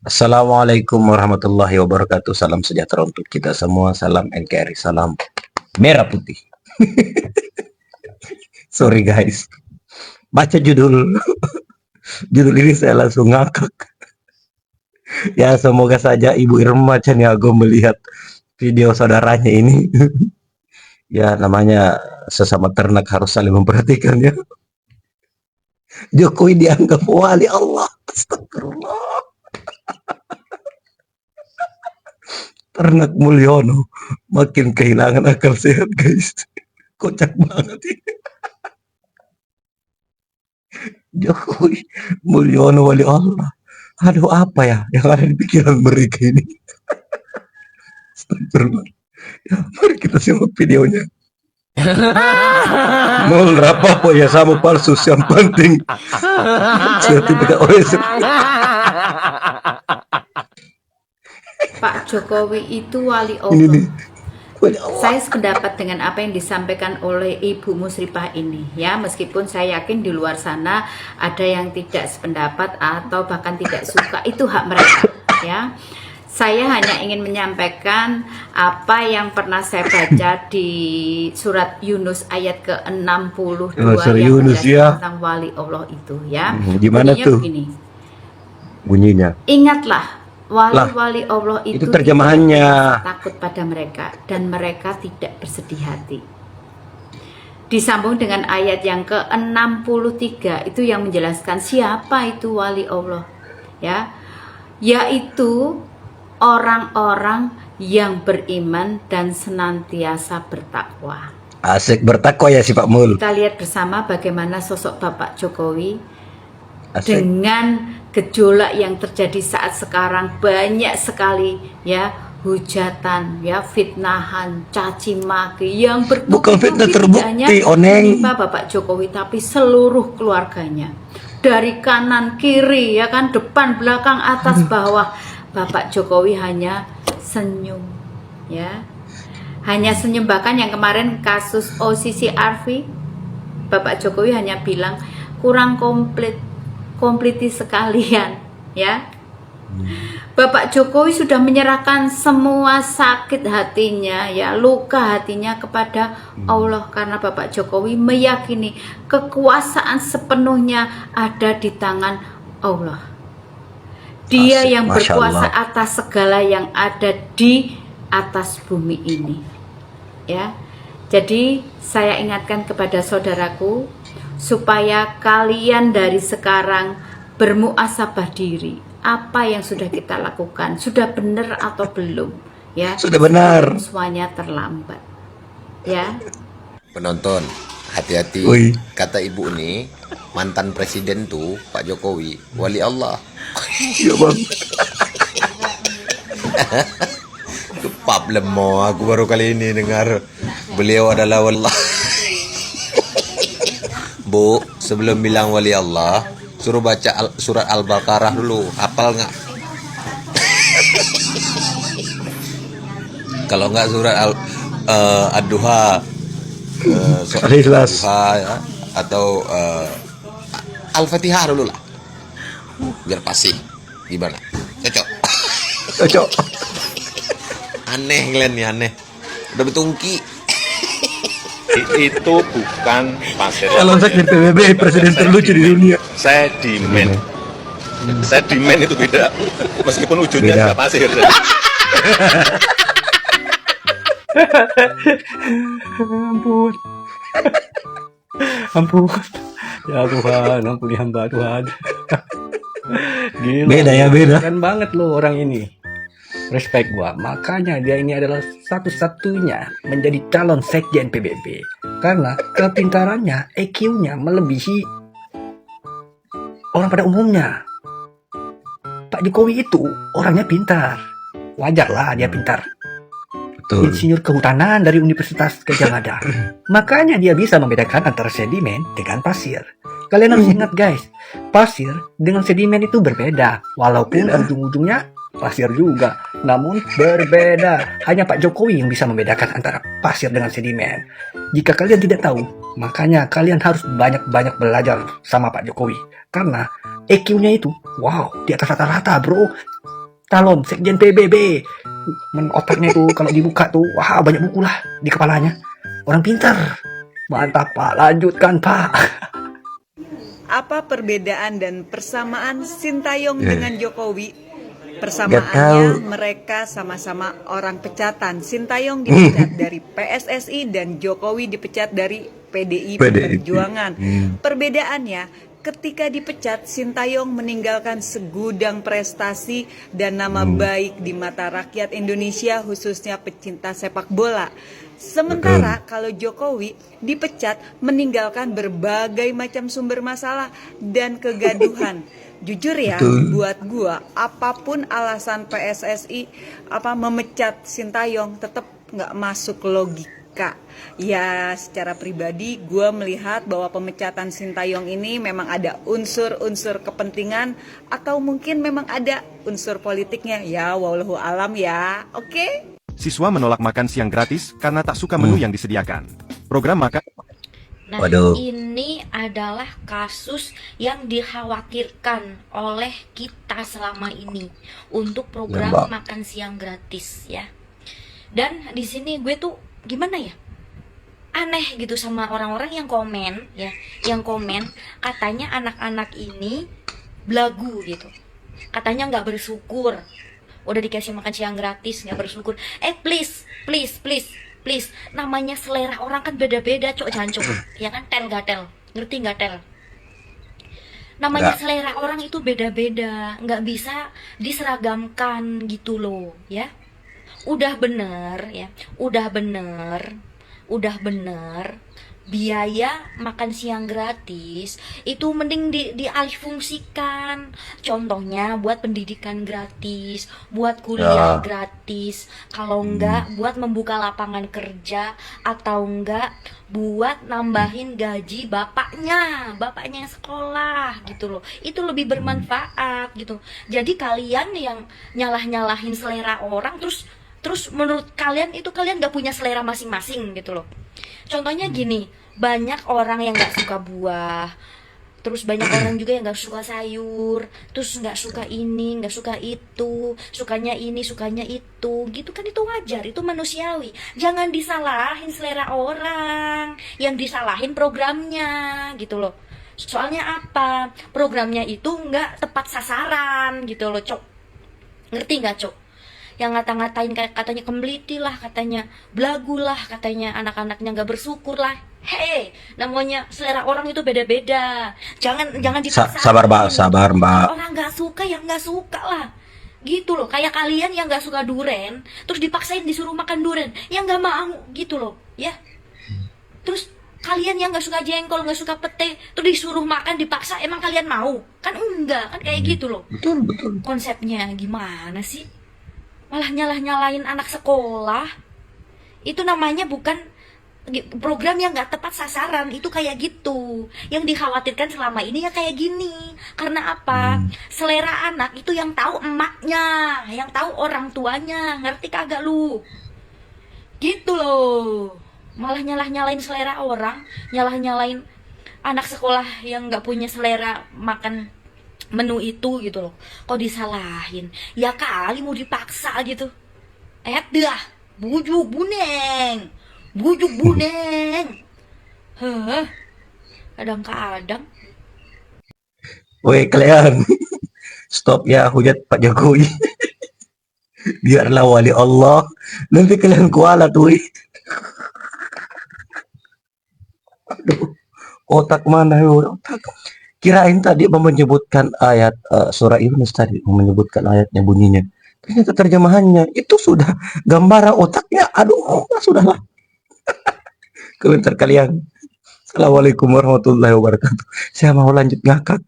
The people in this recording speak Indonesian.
Assalamualaikum warahmatullahi wabarakatuh. Salam sejahtera untuk kita semua. Salam NKRI. Salam merah putih. Sorry guys. Baca judul. Judul ini saya langsung ngakak. Ya semoga saja Ibu Irma Caniago melihat video saudaranya ini. Ya namanya sesama ternak harus saling memperhatikan ya. Jokowi dianggap wali Allah. Astagfirullah. Ternak Mulyono makin kehilangan akal sehat guys. Kocak banget ini. Jokowi Mulyono wali Allah. Aduh apa ya yang ada di pikiran mereka ini. Astagfirullah. Ya, mari kita simak videonya. Nol apa ya sama palsu yang penting sertifikat OS. Pak Jokowi itu wali Ini Allah. nih. Wali Allah. Saya sependapat dengan apa yang disampaikan oleh Ibu Musripah ini ya, meskipun saya yakin di luar sana ada yang tidak sependapat atau bahkan tidak suka, itu hak mereka ya. Saya hanya ingin menyampaikan apa yang pernah saya baca di surat Yunus ayat ke-62 yang Yunus menjelaskan ya. tentang wali Allah itu ya. Gimana Bunyinya tuh begini. bunyinya? Ingatlah, wali-wali Allah itu terjemahannya. tidak takut pada mereka dan mereka tidak bersedih hati. Disambung dengan ayat yang ke-63 itu yang menjelaskan siapa itu wali Allah ya, yaitu orang-orang yang beriman dan senantiasa bertakwa. Asik bertakwa ya si Pak Mul. Kita lihat bersama bagaimana sosok Bapak Jokowi Asik. dengan gejolak yang terjadi saat sekarang, banyak sekali ya hujatan, ya fitnahan, caci maki yang Bukan fitnah terbukti, Oneng. menimpa Bapak Jokowi tapi seluruh keluarganya. Dari kanan kiri ya kan, depan belakang atas bawah, Bapak Jokowi hanya senyum ya. Hanya senyum, bahkan yang kemarin kasus OCC Arfi, Bapak Jokowi hanya bilang kurang kompliti sekalian ya. Bapak Jokowi sudah menyerahkan semua sakit hatinya ya, luka hatinya kepada Allah, karena Bapak Jokowi meyakini kekuasaan sepenuhnya ada di tangan Allah. Dia Asik, yang Masya berkuasa Allah. atas segala yang ada di atas bumi ini ya. Jadi saya ingatkan kepada saudaraku supaya kalian dari sekarang bermuasabah diri. Apa yang sudah kita lakukan sudah benar atau belum ya? Sudah benar. Semuanya terlambat ya. Penonton, hati-hati. Woi. Kata ibu nih, mantan presiden tuh Pak Jokowi wali Allah. Ya bang. Pap lemo, aku baru kali ini dengar beliau adalah wali Allah. Bu, sebelum bilang wali Allah, suruh baca surat Al-Baqarah dulu. Hafal nggak? Kalau nggak surat Ad-Duha, Al-Ikhlas. ya, atau Al-Fatihah dulu lah, biar pasti. Gimana? Cocok? Cocok. Aneh kalian nih, aneh. Udah betungki. Itu bukan pasir. Kalau saya PBB presiden terlucu di dunia. Sedimen. Sedimen itu beda. Meskipun wujudnya Beda. tidak pasir. Ampun. Ampun. Ya Tuhan, ampuni hamba Tuhan. Gila. Beda ya, beda. Keren banget loh orang ini. Respect gua. Makanya dia ini adalah satu-satunya menjadi calon sekjen PBB. Karena kepintarannya, EQ-nya melebihi orang pada umumnya. Pak Jokowi itu orangnya pintar. Wajar lah dia pintar. Betul. Insinyur kehutanan dari Universitas Gajah Mada. Makanya dia bisa membedakan antara sedimen dengan pasir. Kalian harus ingat guys, pasir dengan sedimen itu berbeda. Walaupun ujung-ujungnya pasir juga, namun berbeda. Hanya Pak Jokowi yang bisa membedakan antara pasir dengan sedimen. Jika kalian tidak tahu, makanya kalian harus banyak-banyak belajar sama Pak Jokowi. Karena EQ-nya itu, wow, di atas rata-rata bro. calon sekjen PBB. Otaknya itu kalau dibuka tuh, wah banyak buku lah di kepalanya. Orang pintar. Mantap Pak, lanjutkan Pak. Apa perbedaan dan persamaan Sintayong Ya. dengan Jokowi? Nggak Persamaannya tahu. mereka sama-sama orang pecatan. Sintayong dipecat dari PSSI dan Jokowi dipecat dari PDI Perjuangan. Perbedaannya, ketika dipecat, Sintayong meninggalkan segudang prestasi dan nama baik di mata rakyat Indonesia, khususnya pecinta sepak bola. Sementara kalau Jokowi dipecat, meninggalkan berbagai macam sumber masalah dan kegaduhan. Jujur ya, buat gua apapun alasan PSSI memecat Sintayong tetap nggak masuk logika. Ya, secara pribadi gua melihat bahwa pemecatan Sintayong ini memang ada unsur-unsur kepentingan atau mungkin memang ada unsur politiknya. Ya, wallahu alam ya. Oke? Siswa menolak makan siang gratis karena tak suka menu yang disediakan. Program makan Nah, Waduh. ini adalah kasus yang dikhawatirkan oleh kita selama ini untuk program Mbak. makan siang gratis ya. Dan di sini gue tuh gimana ya? Aneh gitu sama orang-orang yang komen ya, yang komen katanya anak-anak ini belagu gitu. Katanya nggak bersyukur. Udah dikasih makan siang gratis nggak bersyukur. Please, namanya selera orang kan beda-beda, cok jancuk. Ya kan, tel gatel. Ngerti nggak tel? Namanya Nggak. selera orang itu beda-beda, nggak bisa diseragamkan gitu loh, ya. Udah bener ya, udah bener. Biaya makan siang gratis itu mending dialihfungsikan. Contohnya buat pendidikan gratis, buat kuliah Ya. gratis. Kalau enggak buat membuka lapangan kerja, atau enggak buat nambahin gaji bapaknya yang sekolah gitu loh. Itu lebih bermanfaat gitu. Jadi kalian yang nyalah-nyalahin selera orang terus menurut kalian itu kalian gak punya selera masing-masing gitu loh. Contohnya gini, banyak orang yang gak suka buah, terus banyak orang juga yang gak suka sayur, terus gak suka ini, gak suka itu, sukanya ini, sukanya itu, gitu kan, itu wajar, itu manusiawi. Jangan disalahin selera orang, yang disalahin programnya gitu loh. Soalnya apa? Programnya itu gak tepat sasaran gitu loh, Cok. Ngerti gak, Cok? Yang ngata-ngatain kayak katanya kembliti lah, katanya belagu lah, katanya anak-anaknya nggak bersyukur lah. Hei, namanya selera orang itu beda-beda. Jangan dipaksain. Sabar Mbak. Orang nggak suka ya nggak suka lah. Gitu loh, kayak kalian yang nggak suka duren, terus dipaksain disuruh makan duren, yang nggak mau gitu loh, ya. Terus kalian yang nggak suka jengkol, nggak suka pete, terus disuruh makan dipaksa, emang kalian mau? Kan enggak, kan kayak gitu loh. Betul. Konsepnya gimana sih? Malah nyalahin anak sekolah. Itu namanya bukan program yang gak tepat sasaran. Itu kayak gitu. Yang dikhawatirkan selama ini ya kayak gini. Karena apa? Selera anak itu yang tahu emaknya, yang tahu orang tuanya. Ngerti kagak lu? Gitu loh. Malah nyalahin selera orang, nyalahin anak sekolah yang gak punya selera makan menu itu gitu loh. Kok disalahin? Ya kali mau dipaksa gitu. Dah, bujuk buneng. Heh. Kadang-kadang. Woi kalian, stop ya hujat Pak Jokowi. Dia adalah wali Allah. Nanti kalian kualat woi. Aduh, otak mana ya otak? Kirain tadi menyebutkan ayat surah Yunus tadi, menyebutkan ayatnya bunyinya. Ternyata terjemahannya itu sudah gambaran otaknya. Aduh, sudahlah. Komentar kalian. Assalamualaikum warahmatullahi wabarakatuh. Saya mau lanjut ngakak.